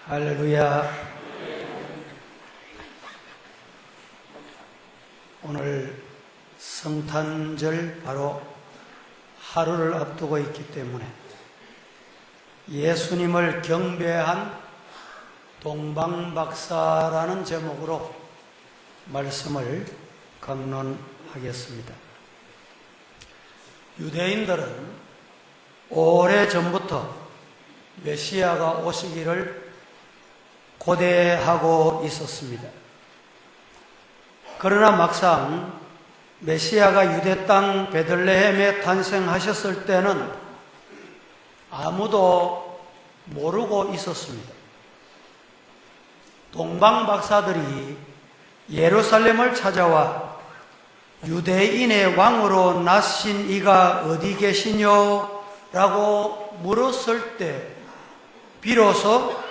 할렐루야. 오늘 성탄절 바로 하루를 앞두고 있기 때문에 예수님을 경배한 동방박사라는 제목으로 말씀을 강론하겠습니다. 유대인들은 오래전부터 메시아가 오시기를 고대하고 있었습니다. 그러나 막상 메시아가 유대 땅 베들레헴에 탄생하셨을 때는 아무도 모르고 있었습니다. 동방박사들이 예루살렘을 찾아와 유대인의 왕으로 나신 이가 어디 계시뇨? 라고 물었을 때 비로소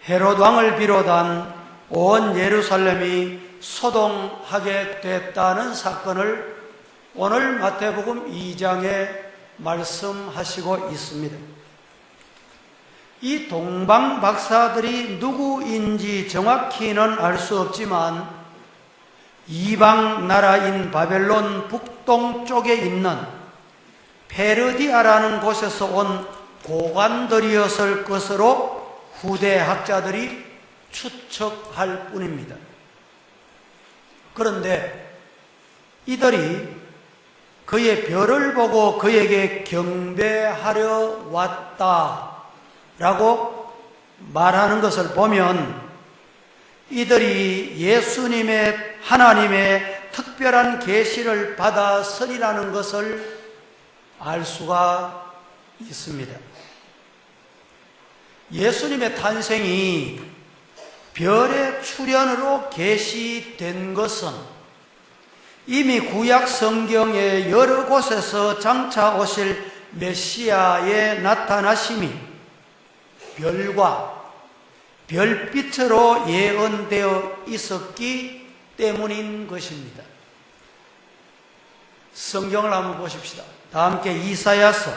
헤롯 왕을 비롯한 온 예루살렘이 소동하게 됐다는 사건을 오늘 마태복음 2장에 말씀하시고 있습니다. 이 동방박사들이 누구인지 정확히는 알 수 없지만 이방 나라인 바벨론 북동쪽에 있는 페르디아라는 곳에서 온 고관들이었을 것으로 후대 학자들이 추측할 뿐입니다. 그런데 이들이 그의 별을 보고 그에게 경배하려 왔다라고 말하는 것을 보면 이들이 예수님의 하나님의 특별한 계시를 받았으리라는 것을 알 수가 있습니다. 예수님의 탄생이 별의 출현으로 계시된 것은 이미 구약 성경의 여러 곳에서 장차 오실 메시아의 나타나심이 별과 별빛으로 예언되어 있었기 때문인 것입니다. 성경을 한번 보십시다. 다 함께 이사야서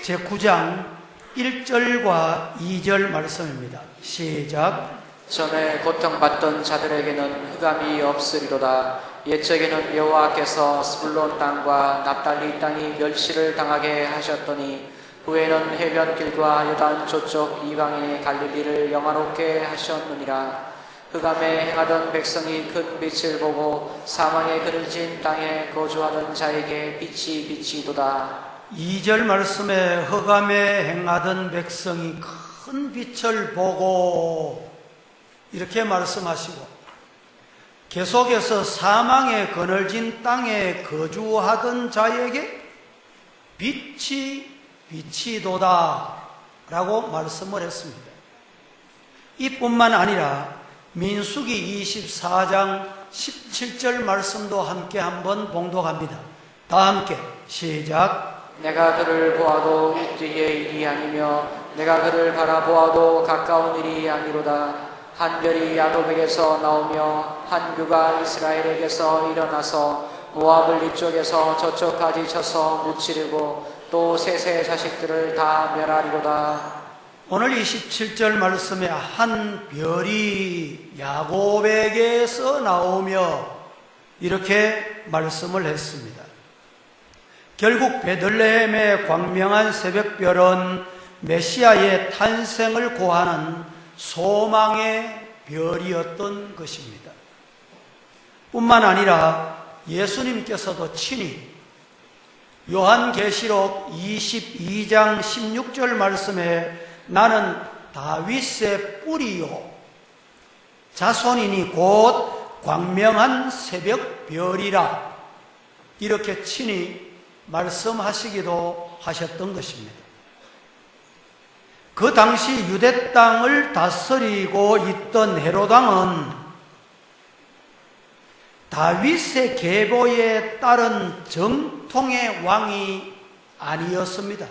제9장 1절과 2절 말씀입니다. 시작. 전에 고통받던 자들에게는 흑암이 없으리로다. 옛적에는 여호와께서 스불론 땅과 납달리 땅이 멸시를 당하게 하셨더니 후에는 해변길과 요단 저쪽 이방인의 갈릴리를 영화롭게 하셨느니라. 흑암에 행하던 백성이 큰 빛을 보고 사망에 그늘진 땅에 거주하던 자에게 빛이 비치도다. 2절 말씀에 흑암에 행하던 백성이 큰 빛을 보고 이렇게 말씀하시고 계속해서 사망에 그늘진 땅에 거주하던 자에게 빛이 비치도다 라고 말씀을 했습니다. 이뿐만 아니라 민수기 24장 17절 말씀도 함께 한번 봉독합니다. 다 함께 시작. 내가 그를 보아도 뒤의 일이 아니며 내가 그를 바라보아도 가까운 일이 아니로다. 한 별이 야곱에게서 나오며 한 규가 이스라엘에게서 일어나서 모압을 이쪽에서 저쪽까지 쳐서 무찌르고 또 셋의 자식들을 다 멸하리로다. 오늘 27절 말씀에 한 별이 야곱에게서 나오며 이렇게 말씀을 했습니다. 결국 베들레헴의 광명한 새벽별은 메시아의 탄생을 고하는 소망의 별이었던 것입니다. 뿐만 아니라 예수님께서도 친히 요한계시록 22장 16절 말씀에 나는 다윗의 뿌리요 자손이니 곧 광명한 새벽별이라 이렇게 친히 말씀하시기도 하셨던 것입니다. 그 당시 유대 땅을 다스리고 있던 헤롯 왕은 다윗의 계보에 따른 정통의 왕이 아니었습니다.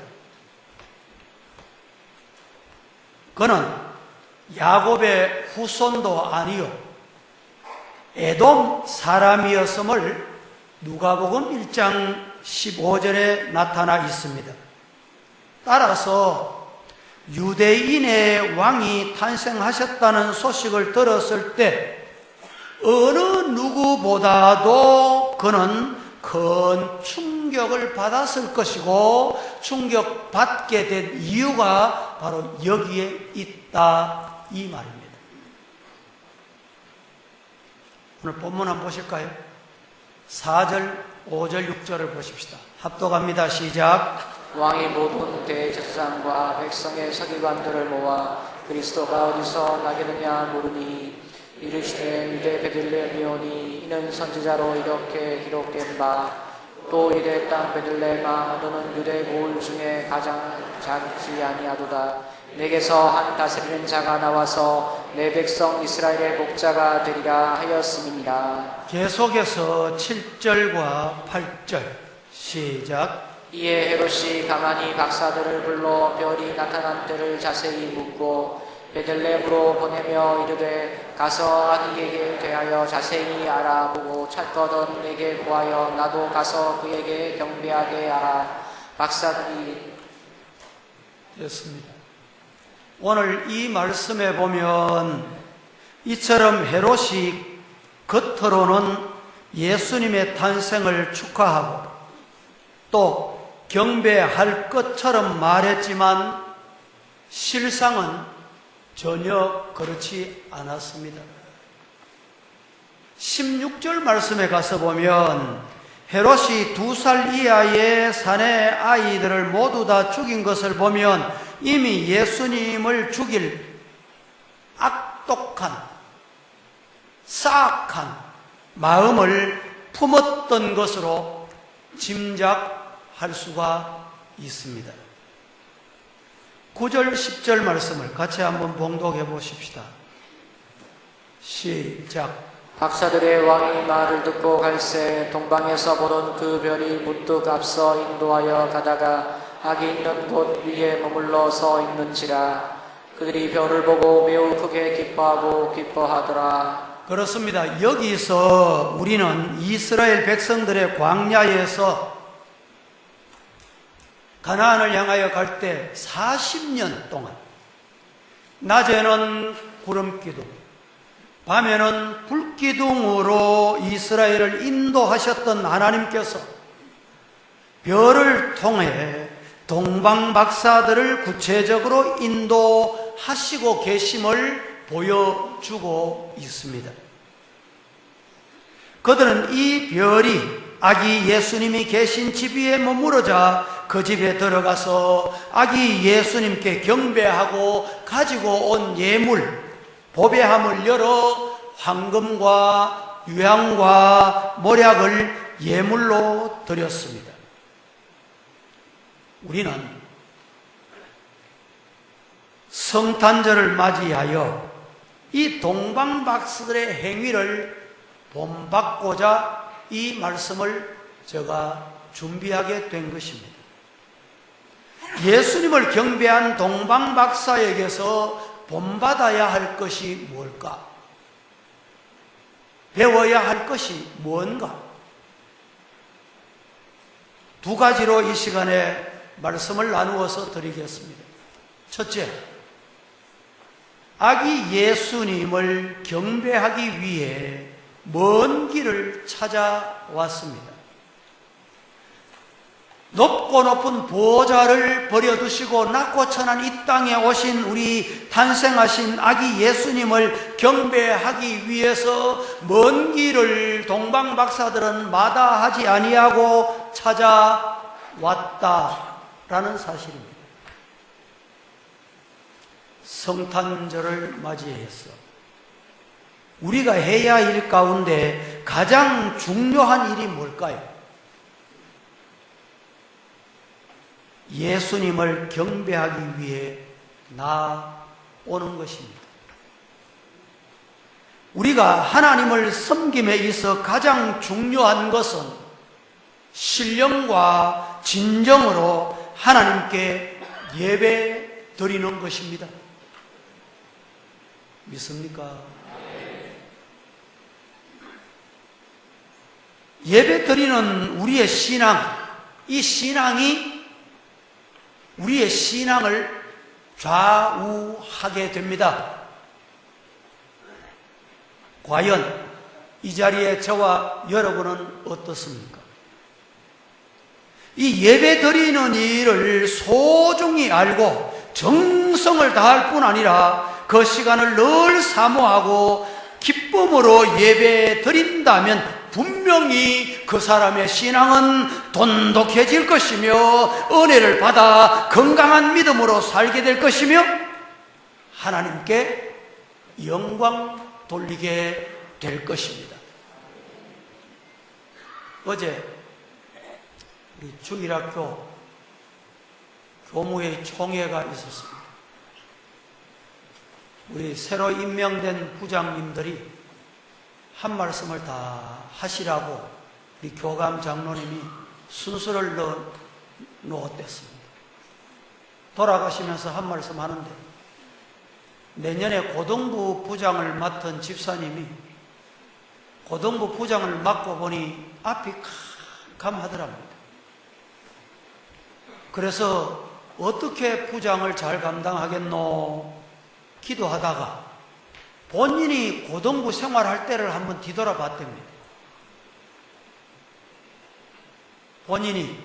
그는 야곱의 후손도 아니요 에돔 사람이었음을 누가복음 1장 15절에 나타나 있습니다. 따라서 유대인의 왕이 탄생하셨다는 소식을 들었을 때 어느 누구보다도 그는 큰 충격을 받았을 것이고, 충격받게 된 이유가 바로 여기에 있다, 이 말입니다. 오늘 본문 한번 보실까요? 4절, 5절, 6절을 보십시다. 합독합니다. 시작. 왕이 모든 대제사장과 백성의 서기관들을 모아 그리스도가 어디서 나겠느냐 물으니 이르시되 유대 베들레헴이오니 이는 선지자로 이렇게 기록된 바 또 유대 땅 베들레헴아 너는 유대 고을 중에 가장 작지 아니하도다. 내게서 한 다스리는 자가 나와서 내 백성 이스라엘의 목자가 되리라 하였음이니라. 계속해서 7절과 8절 시작. 이에 헤롯이 가만히 박사들을 불러 별이 나타난 때를 자세히 묻고 베들레헴으로 보내며 이르되 가서 아기에게 대하여 자세히 알아보고 찾거든 내게 구하여 나도 가서 그에게 경배하게 하라. 박사들이 됐습니다. 오늘 이 말씀에 보면 이처럼 헤롯이 겉으로는 예수님의 탄생을 축하하고 또 경배할 것처럼 말했지만 실상은 전혀 그렇지 않았습니다. 16절 말씀에 가서 보면 헤롯이 2살 이하의 사내 아이들을 모두 다 죽인 것을 보면 이미 예수님을 죽일 악독한 사악한 마음을 품었던 것으로 짐작할 수가 있습니다. 9절 10절 말씀을 같이 한번 봉독해 보십시다. 시작. 박사들의 왕이 말을 듣고 갈새 동방에서 보던 그 별이 문득 앞서 인도하여 가다가 악이 있는 곳 위에 머물러 서 있는지라. 그들이 별을 보고 매우 크게 기뻐하더라. 그렇습니다. 여기서 우리는 이스라엘 백성들의 광야에서 가나안을 향하여 갈 때 40년 동안 낮에는 구름기둥, 밤에는 불기둥으로 이스라엘을 인도하셨던 하나님께서 별을 통해 동방박사들을 구체적으로 인도하시고 계심을 보여주고 있습니다. 그들은 이 별이 아기 예수님이 계신 집 위에 머무르자 그 집에 들어가서 아기 예수님께 경배하고 가지고 온 예물, 보배함을 열어 황금과 유향과 몰약을 예물로 드렸습니다. 우리는 성탄절을 맞이하여 이 동방박사들의 행위를 본받고자 이 말씀을 제가 준비하게 된 것입니다. 예수님을 경배한 동방박사에게서 본받아야 할 것이 뭘까? 배워야 할 것이 뭔가? 두 가지로 이 시간에 말씀을 나누어서 드리겠습니다. 첫째, 아기 예수님을 경배하기 위해 먼 길을 찾아왔습니다. 높고 높은 보좌를 버려두시고 낮고 천한 이 땅에 오신 우리 탄생하신 아기 예수님을 경배하기 위해서 먼 길을 동방박사들은 마다하지 아니하고 찾아왔다라는 사실입니다. 성탄절을 맞이해서 우리가 해야 할 일 가운데 가장 중요한 일이 뭘까요? 예수님을 경배하기 위해 나오는 것입니다. 우리가 하나님을 섬김에 있어 가장 중요한 것은 신령과 진정으로 하나님께 예배 드리는 것입니다. 믿습니까? 예배 드리는 우리의 신앙, 이 신앙이 우리의 신앙을 좌우하게 됩니다. 과연 이 자리에 저와 여러분은 어떻습니까? 이 예배 드리는 일을 소중히 알고 정성을 다할 뿐 아니라 그 시간을 늘 사모하고 기쁨으로 예배 드린다면 분명히 그 사람의 신앙은 돈독해질 것이며 은혜를 받아 건강한 믿음으로 살게 될 것이며 하나님께 영광 돌리게 될 것입니다. 어제 우리 주일학교 교무회 총회가 있었습니다. 우리 새로 임명된 부장님들이 한 말씀을 다 하시라고 우리 교감 장로님이 순서를 놓았댔습니다. 돌아가시면서 한 말씀 하는데, 내년에 고등부 부장을 맡은 집사님이 고등부 부장을 맡고 보니 앞이 캄캄하더랍니다. 그래서 어떻게 부장을 잘 감당하겠노 기도하다가 본인이 고등부 생활할 때를 한번 뒤돌아봤답니다. 본인이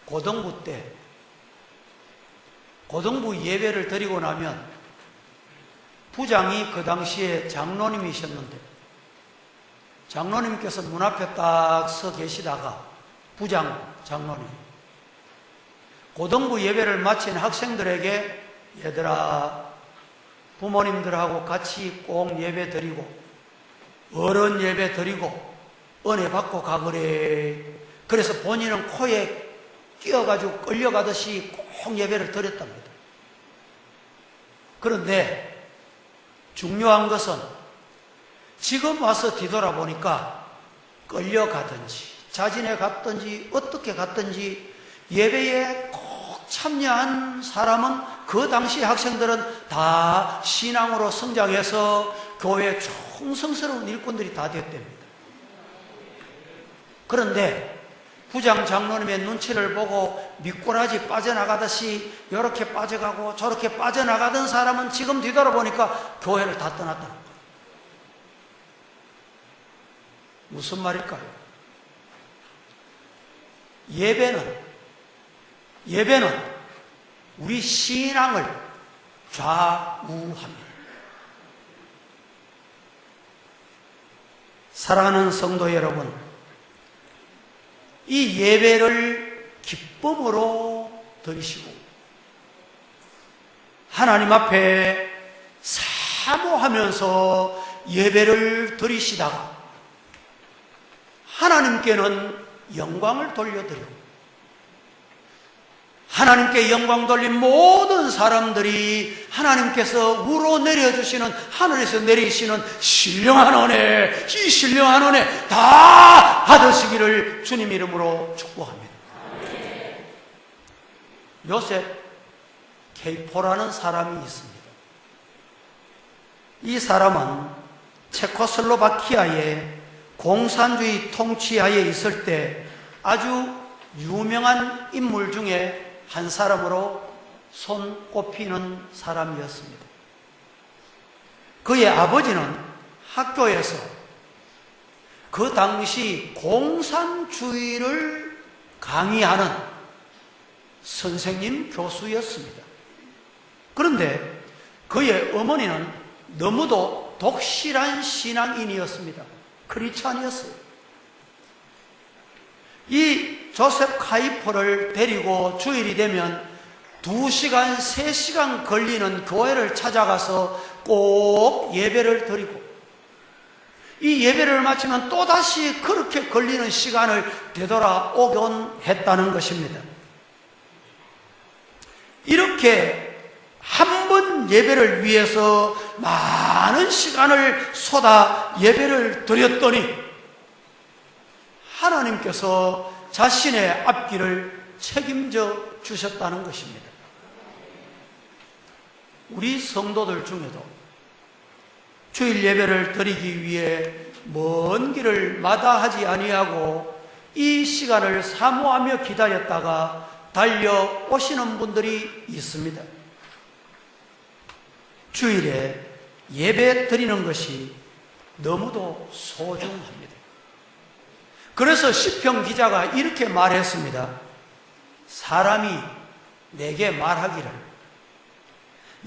고등부 때 고등부 예배를 드리고 나면 부장이 그 당시에 장로님이셨는데 장로님께서 문 앞에 딱 서 계시다가 부장 장로님 고등부 예배를 마친 학생들에게 얘들아 부모님들하고 같이 꼭 예배 드리고 어른 예배 드리고 은혜 받고 가거래. 그래서 본인은 코에 끼어가지고 끌려가듯이 꼭 예배를 드렸답니다. 그런데 중요한 것은 지금 와서 뒤돌아보니까 끌려가든지 자진해 갔든지 어떻게 갔든지 예배에 꼭 참여한 사람은 그 당시 학생들은 다 신앙으로 성장해서 교회에 충성스러운 일꾼들이 다 됐답니다. 그런데 부장 장로님의 눈치를 보고 미꾸라지 빠져나가듯이 이렇게 빠져가고 저렇게 빠져나가던 사람은 지금 뒤돌아보니까 교회를 다 떠났다는 거예요. 무슨 말일까요? 예배는 우리 신앙을 좌우합니다. 사랑하는 성도 여러분, 이 예배를 기쁨으로 드리시고 하나님 앞에 사모하면서 예배를 드리시다가 하나님께는 영광을 돌려드리고 하나님께 영광 돌린 모든 사람들이 하나님께서 우러 내려주시는 하늘에서 내리시는 신령한 은혜, 이 신령한 은혜 다 받으시기를 주님 이름으로 축복합니다. 요셉 케이포라는 사람이 있습니다. 이 사람은 체코슬로바키아의 공산주의 통치하에 있을 때 아주 유명한 인물 중에 한 사람으로 손꼽히는 사람이었습니다. 그의 아버지는 학교에서 그 당시 공산주의를 강의하는 선생님 교수였습니다. 그런데 그의 어머니는 너무도 독실한 신앙인이었습니다. 크리스찬이었어요. 이 조셉 카이퍼를 데리고 주일이 되면 2시간, 3시간 걸리는 교회를 찾아가서 꼭 예배를 드리고 이 예배를 마치면 또다시 그렇게 걸리는 시간을 되돌아오곤 했다는 것입니다. 이렇게 한 번 예배를 위해서 많은 시간을 쏟아 예배를 드렸더니 하나님께서 자신의 앞길을 책임져 주셨다는 것입니다. 우리 성도들 중에도 주일 예배를 드리기 위해 먼 길을 마다하지 아니하고 이 시간을 사모하며 기다렸다가 달려오시는 분들이 있습니다. 주일에 예배 드리는 것이 너무도 소중합니다. 그래서 시편 기자가 이렇게 말했습니다. 사람이 내게 말하기를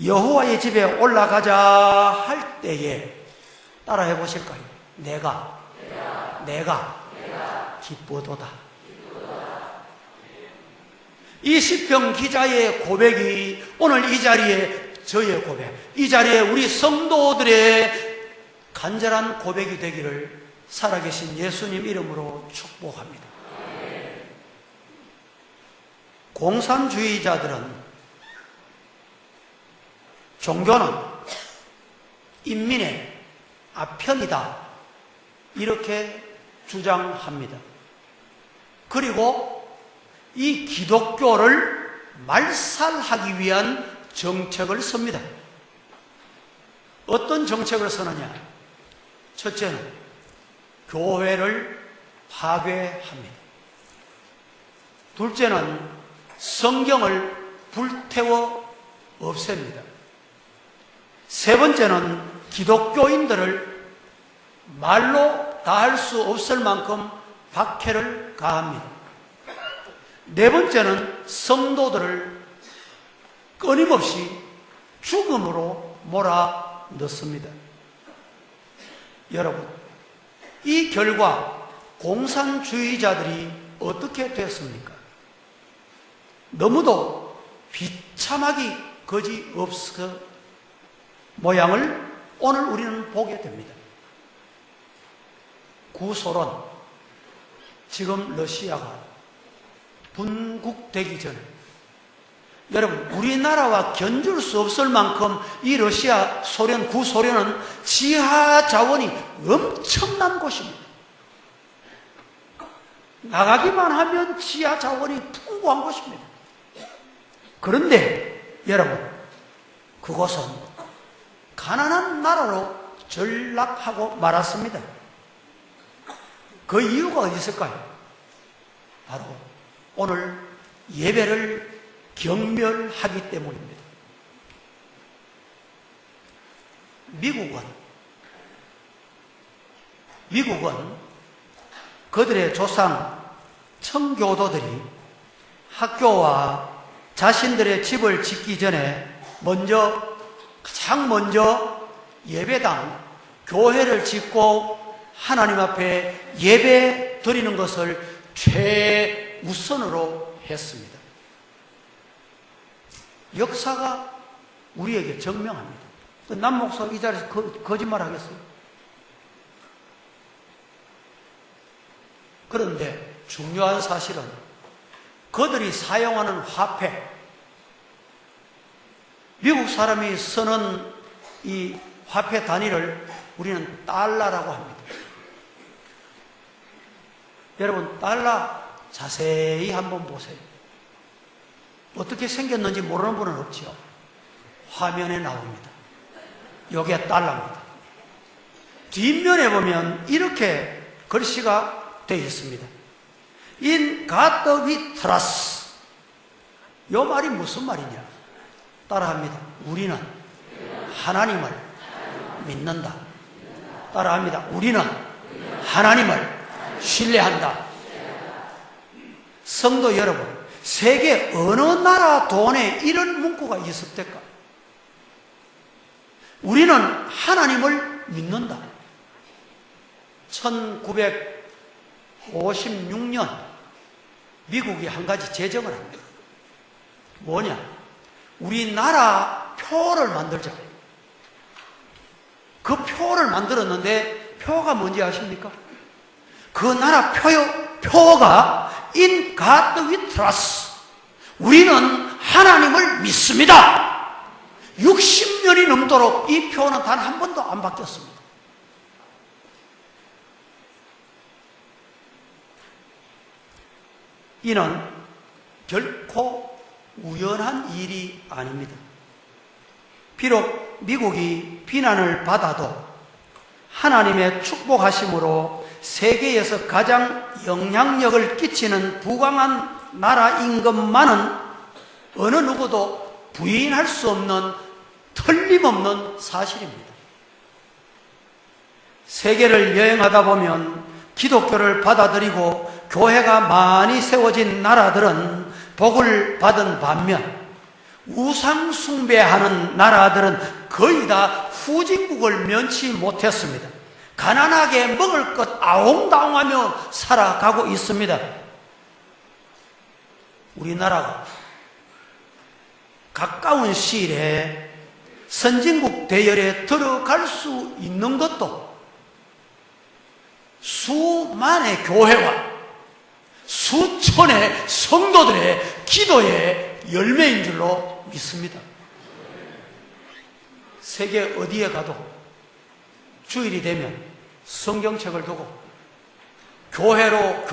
여호와의 집에 올라가자 할 때에 따라해 보실까요? 내가 기쁘도다. 이 시편 기자의 고백이 오늘 이 자리에 저의 고백, 이 자리에 우리 성도들의 간절한 고백이 되기를 살아계신 예수님 이름으로 축복합니다. 공산주의자들은 종교는 인민의 아편이다 이렇게 주장합니다. 그리고 이 기독교를 말살하기 위한 정책을 씁니다. 어떤 정책을 쓰느냐? 첫째는 교회를 파괴합니다. 둘째는 성경을 불태워 없앱니다. 세 번째는 기독교인들을 말로 다 할 수 없을 만큼 박해를 가합니다. 네 번째는 성도들을 끊임없이 죽음으로 몰아넣습니다. 여러분, 이 결과 공산주의자들이 어떻게 됐습니까? 너무도 비참하기 거지없을 모양을 오늘 우리는 보게 됩니다. 구소련, 지금 러시아가 분국되기 전에 여러분, 우리나라와 견줄 수 없을 만큼 이 러시아, 소련, 구소련은 지하 자원이 엄청난 곳입니다. 나가기만 하면 지하 자원이 풍부한 곳입니다. 그런데 여러분, 그곳은 가난한 나라로 전락하고 말았습니다. 그 이유가 어디 있을까요? 바로 오늘 예배를 경멸하기 때문입니다. 미국은 그들의 조상 청교도들이 학교와 자신들의 집을 짓기 전에 가장 먼저 예배당, 교회를 짓고 하나님 앞에 예배 드리는 것을 최우선으로 했습니다. 역사가 우리에게 증명합니다. 남 목사 이 자리에서 거짓말 하겠어요? 그런데 중요한 사실은 그들이 사용하는 화폐, 미국 사람이 쓰는 이 화폐 단위를 우리는 달러라고 합니다. 여러분, 달러 자세히 한번 보세요. 어떻게 생겼는지 모르는 분은 없죠. 화면에 나옵니다. 여기가 달러입니다. 뒷면에 보면 이렇게 글씨가 되어 있습니다. In God we trust. 이 말이 무슨 말이냐? 따라합니다. 우리는 하나님을 믿는다. 따라합니다. 우리는 하나님을 신뢰한다. 성도 여러분, 세계 어느 나라 돈에 이런 문구가 있었을까? 우리는 하나님을 믿는다. 1956년 미국이 한 가지 제정을 합니다. 뭐냐? 우리나라 표를 만들자. 그 표를 만들었는데 표가 뭔지 아십니까? 그 나라 표가 In God we trust. 우리는 하나님을 믿습니다. 60년이 넘도록 이 표는 단 한 번도 안 바뀌었습니다. 이는 결코 우연한 일이 아닙니다. 비록 미국이 비난을 받아도 하나님의 축복하심으로 세계에서 가장 영향력을 끼치는 부강한 나라인 것만은 어느 누구도 부인할 수 없는 틀림없는 사실입니다. 세계를 여행하다 보면 기독교를 받아들이고 교회가 많이 세워진 나라들은 복을 받은 반면 우상 숭배하는 나라들은 거의 다 후진국을 면치 못했습니다. 가난하게 먹을 것 아웅다웅하며 살아가고 있습니다. 우리나라가 가까운 시일에 선진국 대열에 들어갈 수 있는 것도 수만의 교회와 수천의 성도들의 기도의 열매인 줄로 믿습니다. 세계 어디에 가도 주일이 되면 성경책을 두고 교회로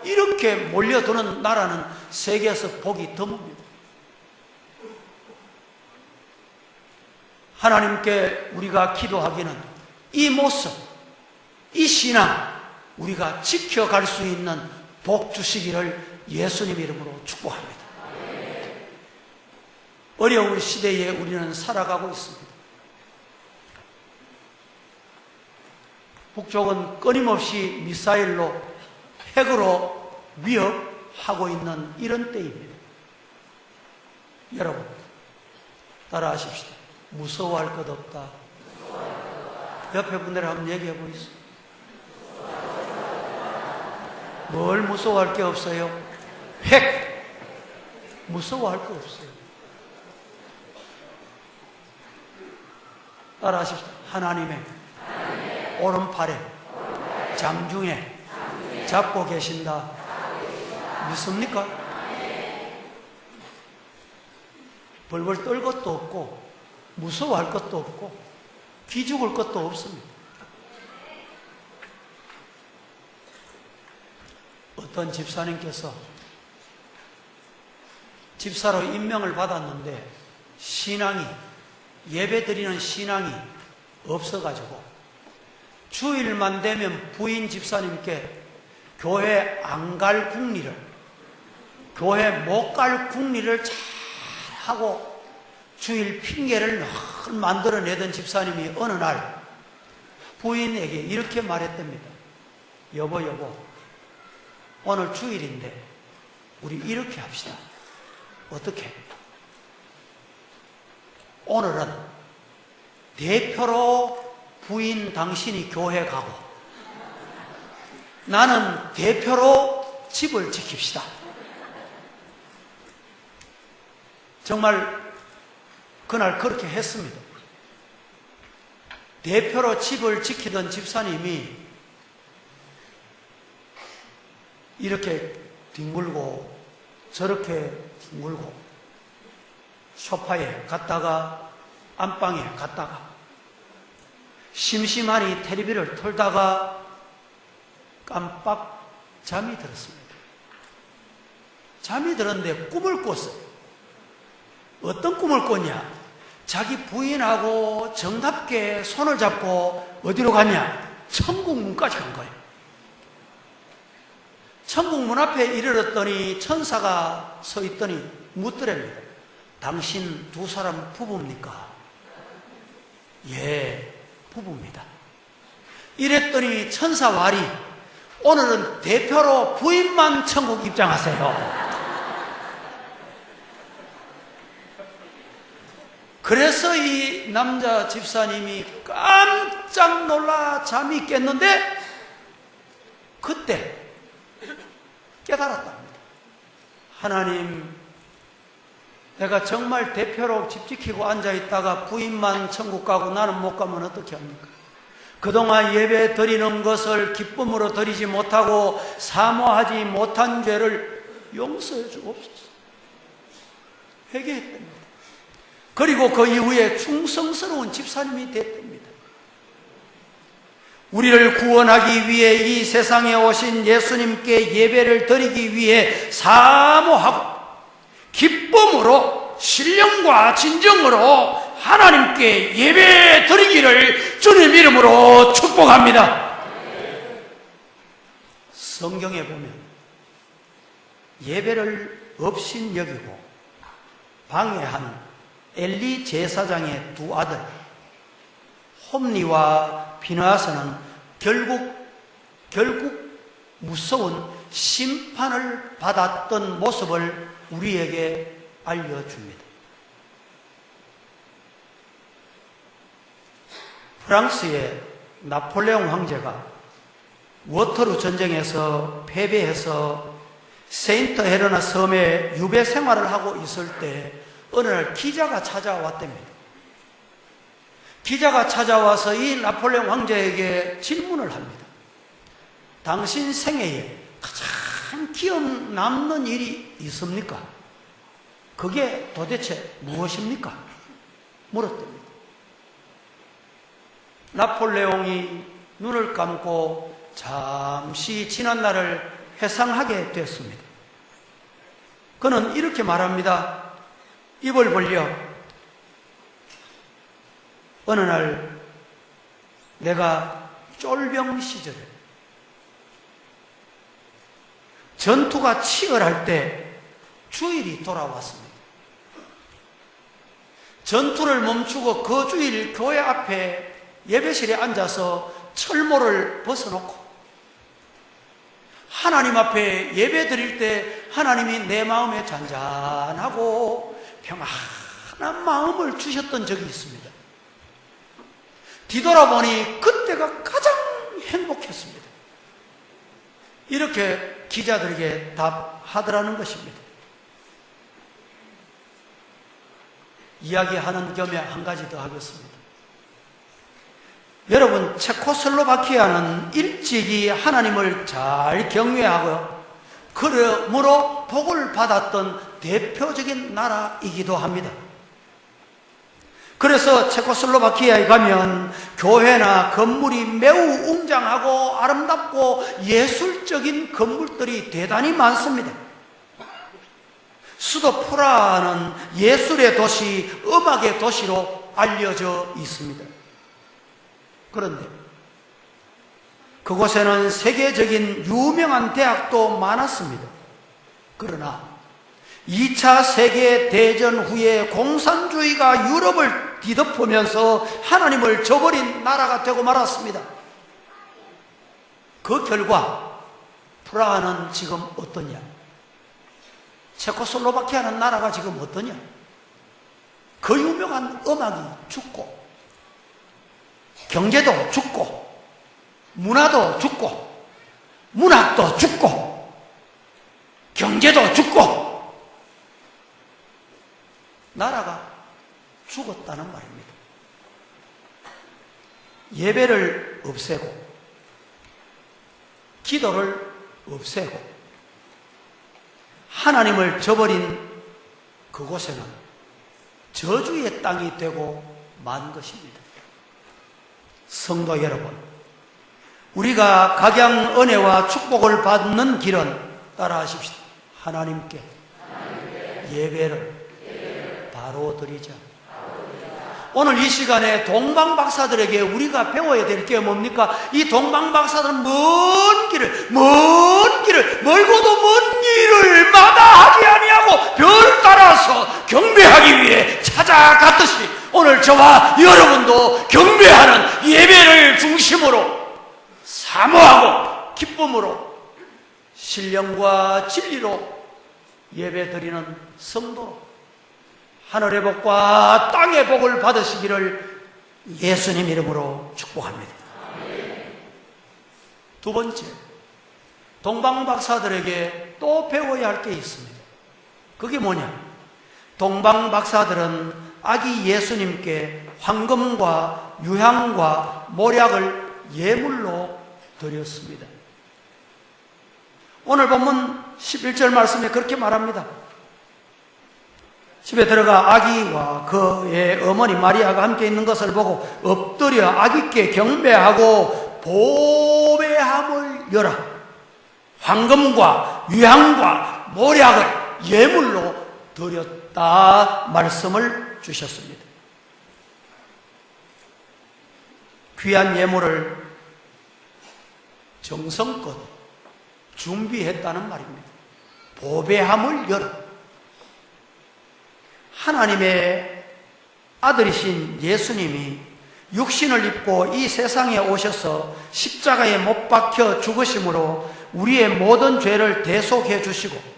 이렇게 몰려드는 나라는 세계에서 보기 드뭅니다. 하나님께 우리가 기도하기는 이 모습, 이 신앙 우리가 지켜갈 수 있는 복 주시기를 예수님 이름으로 축복합니다. 어려운 시대에 우리는 살아가고 있습니다. 북쪽은 끊임없이 미사일로, 핵으로 위협하고 있는 이런 때입니다. 여러분, 따라하십시다. 무서워할 것 없다. 옆에 분들을 한번 얘기해 보이소. 뭘 무서워할 게 없어요? 핵! 무서워할 거 없어요. 따라하십시다. 하나님의 오른팔에 장중에 잡고 계신다. 믿습니까? 벌벌 떨 것도 없고 무서워할 것도 없고 기죽을 것도 없습니다. 어떤 집사님께서 집사로 임명을 받았는데 신앙이, 예배 드리는 신앙이 없어가지고 주일만 되면 부인 집사님께 교회 안 갈 국리를, 교회 못 갈 국리를 잘 하고 주일 핑계를 늘 만들어내던 집사님이 어느 날 부인에게 이렇게 말했답니다. 여보, 오늘 주일인데 우리 이렇게 합시다. 어떻게? 오늘은 대표로 부인 당신이 교회 가고 나는 대표로 집을 지킵시다. 정말 그날 그렇게 했습니다. 대표로 집을 지키던 집사님이 이렇게 뒹굴고 저렇게 뒹굴고 소파에 갔다가 안방에 갔다가 심심하니 텔레비를 틀다가 깜빡 잠이 들었습니다. 잠이 들었는데 꿈을 꿨어요. 어떤 꿈을 꿨냐? 자기 부인하고 정답게 손을 잡고 어디로 갔냐? 천국 문까지 간 거예요. 천국 문 앞에 이르렀더니 천사가 서 있더니 묻더랍니다. 당신 두 사람 부부입니까? 예, 부부입니다. 이랬더니 천사 말이 오늘은 대표로 부인만 천국 입장하세요. 그래서 이 남자 집사님이 깜짝 놀라 잠이 깼는데 그때 깨달았답니다. 하나님, 내가 정말 대표로 집 지키고 앉아있다가 부인만 천국 가고 나는 못 가면 어떻게 합니까? 그동안 예배 드리는 것을 기쁨으로 드리지 못하고 사모하지 못한 죄를 용서해 주옵소서. 회개했답니다. 그리고 그 이후에 충성스러운 집사님이 됐답니다. 우리를 구원하기 위해 이 세상에 오신 예수님께 예배를 드리기 위해 사모하고 기쁨으로 신령과 진정으로 하나님께 예배 드리기를 주님 이름으로 축복합니다. 성경에 보면 예배를 업신 여기고 방해한 엘리 제사장의 두 아들 홈리와 비느하스는 결국 무서운 심판을 받았던 모습을 우리에게 알려줍니다. 프랑스의 나폴레옹 황제가 워터루 전쟁에서 패배해서 세인트 헤레나 섬에 유배 생활을 하고 있을 때 어느 날 기자가 찾아왔답니다. 기자가 찾아와서 이 나폴레옹 황제에게 질문을 합니다. 당신 생애에 가장 기억 남는 일이 있습니까? 그게 도대체 무엇입니까? 물었답니다. 나폴레옹이 눈을 감고 잠시 지난 날을 회상하게 됐습니다. 그는 이렇게 말합니다. 입을 벌려 어느 날 내가 쫄병 시절에 전투가 치열할 때 주일이 돌아왔습니다. 전투를 멈추고 그 주일 교회 앞에 예배실에 앉아서 철모를 벗어놓고 하나님 앞에 예배 드릴 때 하나님이 내 마음에 잔잔하고 평안한 마음을 주셨던 적이 있습니다. 뒤돌아보니 그때가 가장 행복했습니다. 이렇게 기자들에게 답하더라는 것입니다. 이야기하는 겸에 한 가지 더 하겠습니다. 여러분, 체코슬로바키아는 일찍이 하나님을 잘 경외하고 그러므로 복을 받았던 대표적인 나라이기도 합니다. 그래서 체코슬로바키아에 가면 교회나 건물이 매우 웅장하고 아름답고 예술적인 건물들이 대단히 많습니다. 수도 프라하는 예술의 도시, 음악의 도시로 알려져 있습니다. 그런데 그곳에는 세계적인 유명한 대학도 많았습니다. 그러나 2차 세계대전 후에 공산주의가 유럽을 뒤덮으면서 하나님을 저버린 나라가 되고 말았습니다. 그 결과 프라하는 지금 어떠냐? 체코슬로바키아는 나라가 지금 어떠냐? 그 유명한 음악이 죽고 경제도 죽고 문화도 죽고 문학도 죽고 경제도 죽고 나라가 죽었다는 말입니다. 예배를 없애고 기도를 없애고 하나님을 저버린 그곳에는 저주의 땅이 되고 만 것입니다. 성도 여러분, 우리가 각양 은혜와 축복을 받는 길은 따라하십시다. 하나님께 예배를 바로 드리자. 오늘 이 시간에 동방박사들에게 우리가 배워야 될 게 뭡니까? 이 동방박사들은 멀고도 먼 길을 마다하지 아니하고 별 따라서 경배하기 위해 찾아갔듯이 오늘 저와 여러분도 경배하는 예배를 중심으로 사모하고 기쁨으로 신령과 진리로 예배 드리는 성도로 하늘의 복과 땅의 복을 받으시기를 예수님 이름으로 축복합니다. 두 번째, 동방박사들에게 또 배워야 할 게 있습니다. 그게 뭐냐? 동방박사들은 아기 예수님께 황금과 유향과 모략을 예물로 드렸습니다. 오늘 본문 11절 말씀에 그렇게 말합니다. 집에 들어가 아기와 그의 어머니 마리아가 함께 있는 것을 보고 엎드려 아기께 경배하고 보배함을 열어 황금과 유향과 모략을 예물로 드렸다 말씀을 주셨습니다. 귀한 예물을 정성껏 준비했다는 말입니다. 보배함을 열어 하나님의 아들이신 예수님이 육신을 입고 이 세상에 오셔서 십자가에 못 박혀 죽으심으로 우리의 모든 죄를 대속해 주시고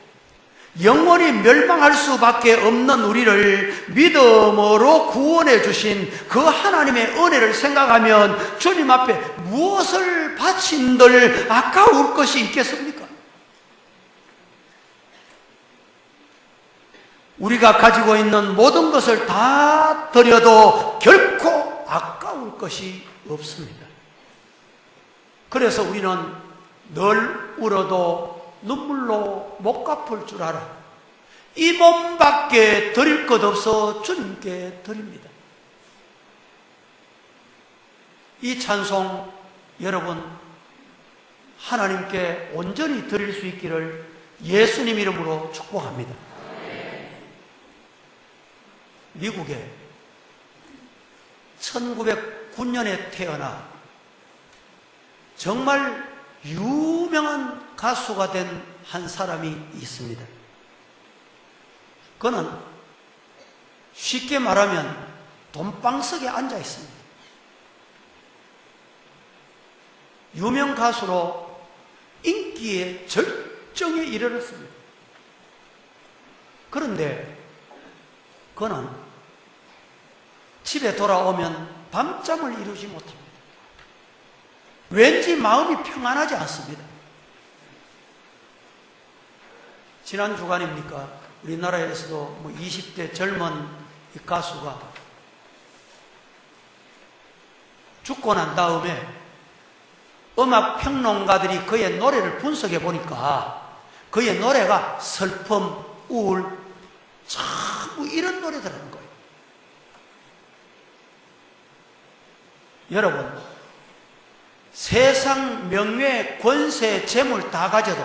영원히 멸망할 수밖에 없는 우리를 믿음으로 구원해 주신 그 하나님의 은혜를 생각하면 주님 앞에 무엇을 바친들 아까울 것이 있겠습니까? 우리가 가지고 있는 모든 것을 다 드려도 결코 아까울 것이 없습니다. 그래서 우리는 늘 울어도 눈물로 못 갚을 줄 알아. 이 몸밖에 드릴 것 없어 주님께 드립니다. 이 찬송 여러분 하나님께 온전히 드릴 수 있기를 예수님 이름으로 축복합니다. 미국에 1909년에 태어나 정말 유명한 가수가 된 한 사람이 있습니다. 그는 쉽게 말하면 돈방석에 앉아 있습니다. 유명 가수로 인기의 절정에 이르렀습니다. 그런데 그는 집에 돌아오면 밤잠을 이루지 못합니다. 왠지 마음이 평안하지 않습니다. 지난 주간입니까? 우리나라에서도 20대 젊은 이 가수가 죽고 난 다음에 음악 평론가들이 그의 노래를 분석해 보니까 그의 노래가 슬픔, 우울, 참 이런 노래들하는 거예요. 여러분, 세상 명예, 권세, 재물 다 가져도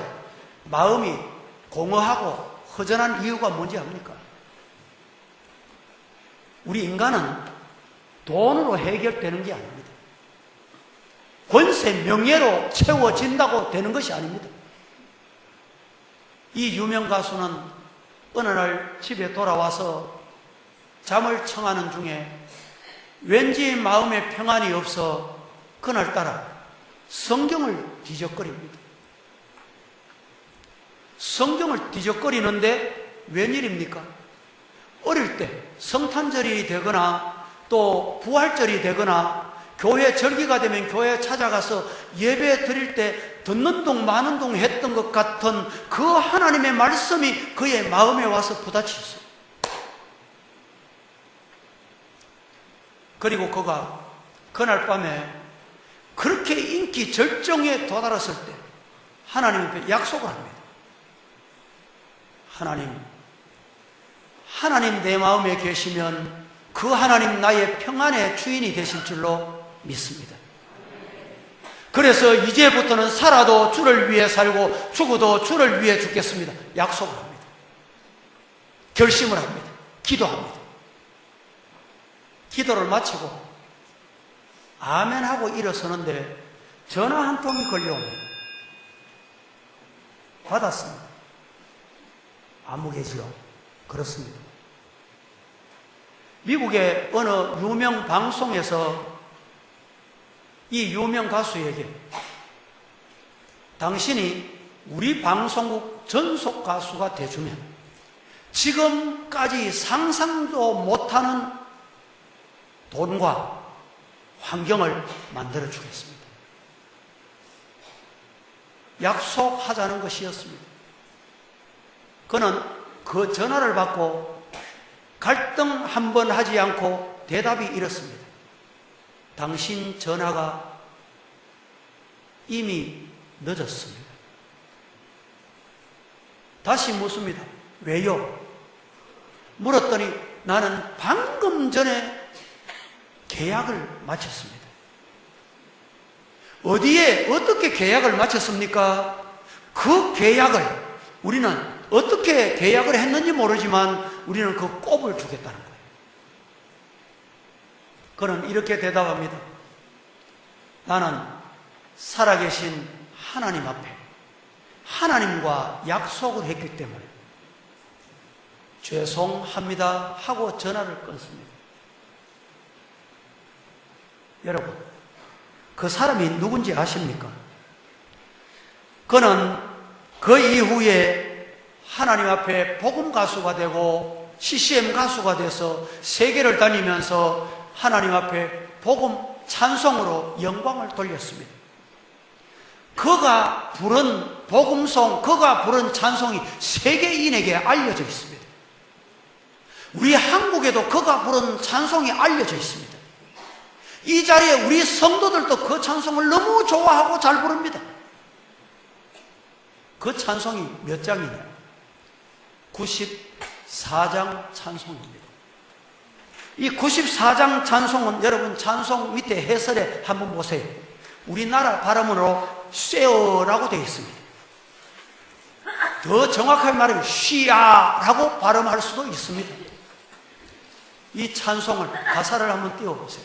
마음이 공허하고 허전한 이유가 뭔지 압니까? 우리 인간은 돈으로 해결되는 게 아닙니다. 권세, 명예로 채워진다고 되는 것이 아닙니다. 이 유명 가수는 어느 날 집에 돌아와서 잠을 청하는 중에 왠지 마음에 평안이 없어 그날따라 성경을 뒤적거립니다. 성경을 뒤적거리는데 웬일입니까? 어릴 때 성탄절이 되거나 또 부활절이 되거나 교회 절기가 되면 교회에 찾아가서 예배 드릴 때 듣는 둥 마는 둥 했던 것 같은 그 하나님의 말씀이 그의 마음에 와서 부딪혔어요. 그리고 그가 그날 밤에 그렇게 인기 절정에 도달했을 때 하나님 앞에 약속을 합니다. 하나님 내 마음에 계시면 그 하나님 나의 평안의 주인이 되실 줄로 믿습니다. 그래서 이제부터는 살아도 주를 위해 살고 죽어도 주를 위해 죽겠습니다. 약속을 합니다. 결심을 합니다. 기도합니다. 기도를 마치고 아멘 하고 일어서는데 전화 한 통이 걸려옵니다. 받았습니다. 아무개지요. 그렇습니다. 미국의 어느 유명 방송에서 이 유명 가수에게 당신이 우리 방송국 전속 가수가 되주면 지금까지 상상도 못하는 돈과 환경을 만들어 주겠습니다. 약속하자는 것이었습니다. 그는 그 전화를 받고 갈등 한 번 하지 않고 대답이 이렇습니다. 당신 전화가 이미 늦었습니다. 다시 묻습니다. 왜요? 물었더니 나는 방금 전에 계약을 마쳤습니다. 어디에 어떻게 계약을 마쳤습니까? 그 계약을 우리는 어떻게 계약을 했는지 모르지만 우리는 그 꼽을 주겠다는 거예요. 그는 이렇게 대답합니다. 나는 살아계신 하나님 앞에 하나님과 약속을 했기 때문에 죄송합니다 하고 전화를 끊습니다. 여러분, 그 사람이 누군지 아십니까? 그는 그 이후에 하나님 앞에 복음 가수가 되고 CCM 가수가 돼서 세계를 다니면서 하나님 앞에 복음 찬송으로 영광을 돌렸습니다. 그가 부른 복음송, 그가 부른 찬송이 세계인에게 알려져 있습니다. 우리 한국에도 그가 부른 찬송이 알려져 있습니다. 이 자리에 우리 성도들도 그 찬송을 너무 좋아하고 잘 부릅니다. 그 찬송이 몇 장이냐? 94장 찬송입니다. 이 94장 찬송은 여러분 찬송 밑에 해설에 한번 보세요. 우리나라 발음으로 쇠어라고 되어 있습니다. 더 정확하게 말하면 쉬야라고 발음할 수도 있습니다. 이 찬송을 가사를 한번 띄워보세요.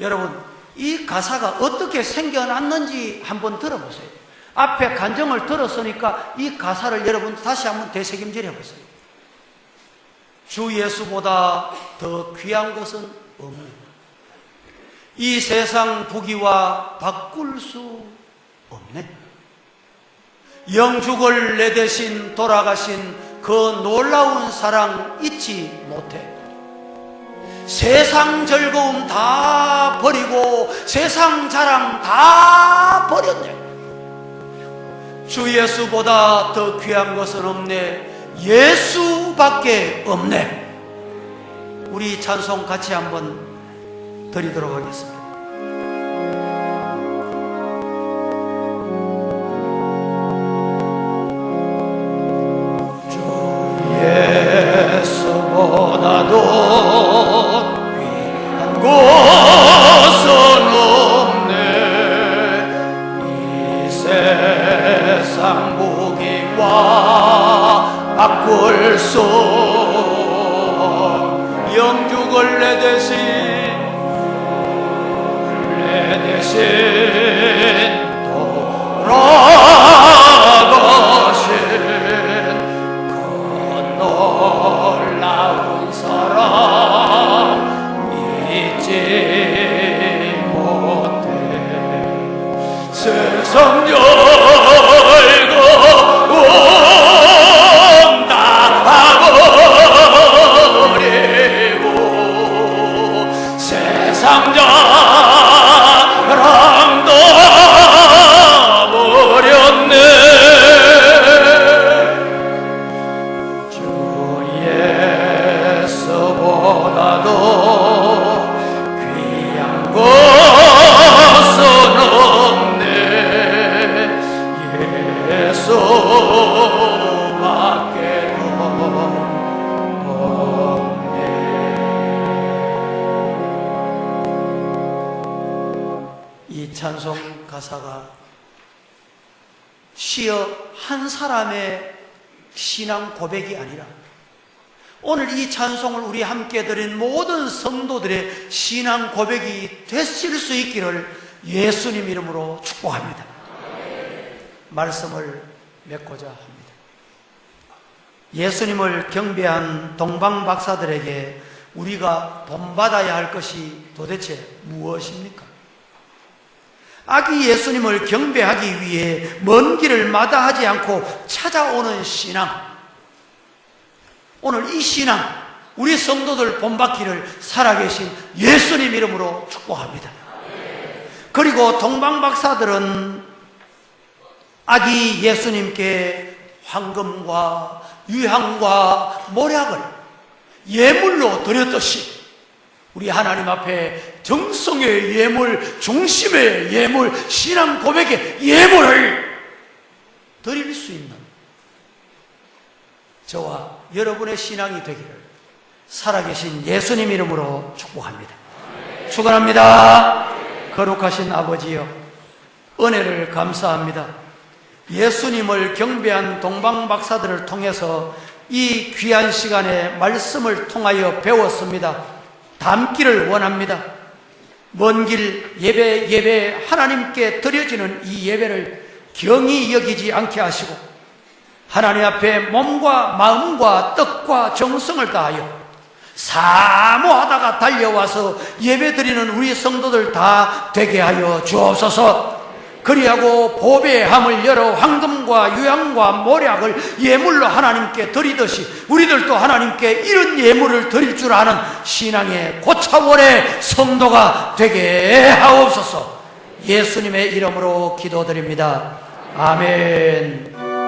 여러분, 이 가사가 어떻게 생겨났는지 한번 들어보세요. 앞에 간정을 들었으니까 이 가사를 여러분 다시 한번 되새김질 해보세요. 주 예수보다 더 귀한 것은 없는, 이 세상 부귀와 바꿀 수 없네. 영죽을 내 대신 돌아가신 그 놀라운 사랑 잊지 못해. 세상 즐거움 다 버리고 세상 자랑 다 버렸네. 주 예수보다 더 귀한 것은 없네. 예수밖에 없네. 우리 찬송 같이 한번 드리도록 하겠습니다. 주 예수보다도 귀한 것은 없네. 이 세상 무기와 바꿀 수 영죽을 내 대신 돌아가신 그 놀라운 사랑 잊지 못해. 세상 즐거움 다 버리고 세상 사랑도 버렸네. 주 예수보다도 귀한 것은 없네. 예수밖에도 없네. 이 찬송 가사가 시어 한 사람의 신앙 고백이 아니라 오늘 이 찬송을 우리 함께 드린 모든 성도들의 신앙 고백이 되실 수 있기를 예수님 이름으로 축복합니다. 말씀을 맺고자 합니다. 예수님을 경배한 동방 박사들에게 우리가 본받아야 할 것이 도대체 무엇입니까? 아기 예수님을 경배하기 위해 먼 길을 마다하지 않고 찾아오는 신앙, 오늘 이 신앙, 우리 성도들 본받기를 살아계신 예수님 이름으로 축복합니다. 그리고 동방 박사들은 아기 예수님께 황금과 유향과 모략을 예물로 드렸듯이 우리 하나님 앞에 정성의 예물, 중심의 예물, 신앙 고백의 예물을 드릴 수 있는 저와 여러분의 신앙이 되기를 살아계신 예수님 이름으로 축복합니다. 축원합니다. 거룩하신 아버지여, 은혜를 감사합니다. 예수님을 경배한 동방 박사들을 통해서 이 귀한 시간에 말씀을 통하여 배웠습니다. 담기를 원합니다. 먼 길 예배 하나님께 드려지는 이 예배를 경히 여기지 않게 하시고 하나님 앞에 몸과 마음과 뜻과 정성을 다하여 사모하다가 달려와서 예배드리는 우리 성도들 다 되게 하여 주옵소서. 그리하고 보배함을 열어 황금과 유향과 모략을 예물로 하나님께 드리듯이 우리들도 하나님께 이런 예물을 드릴 줄 아는 신앙의 고차원의 성도가 되게 하옵소서. 예수님의 이름으로 기도드립니다. 아멘.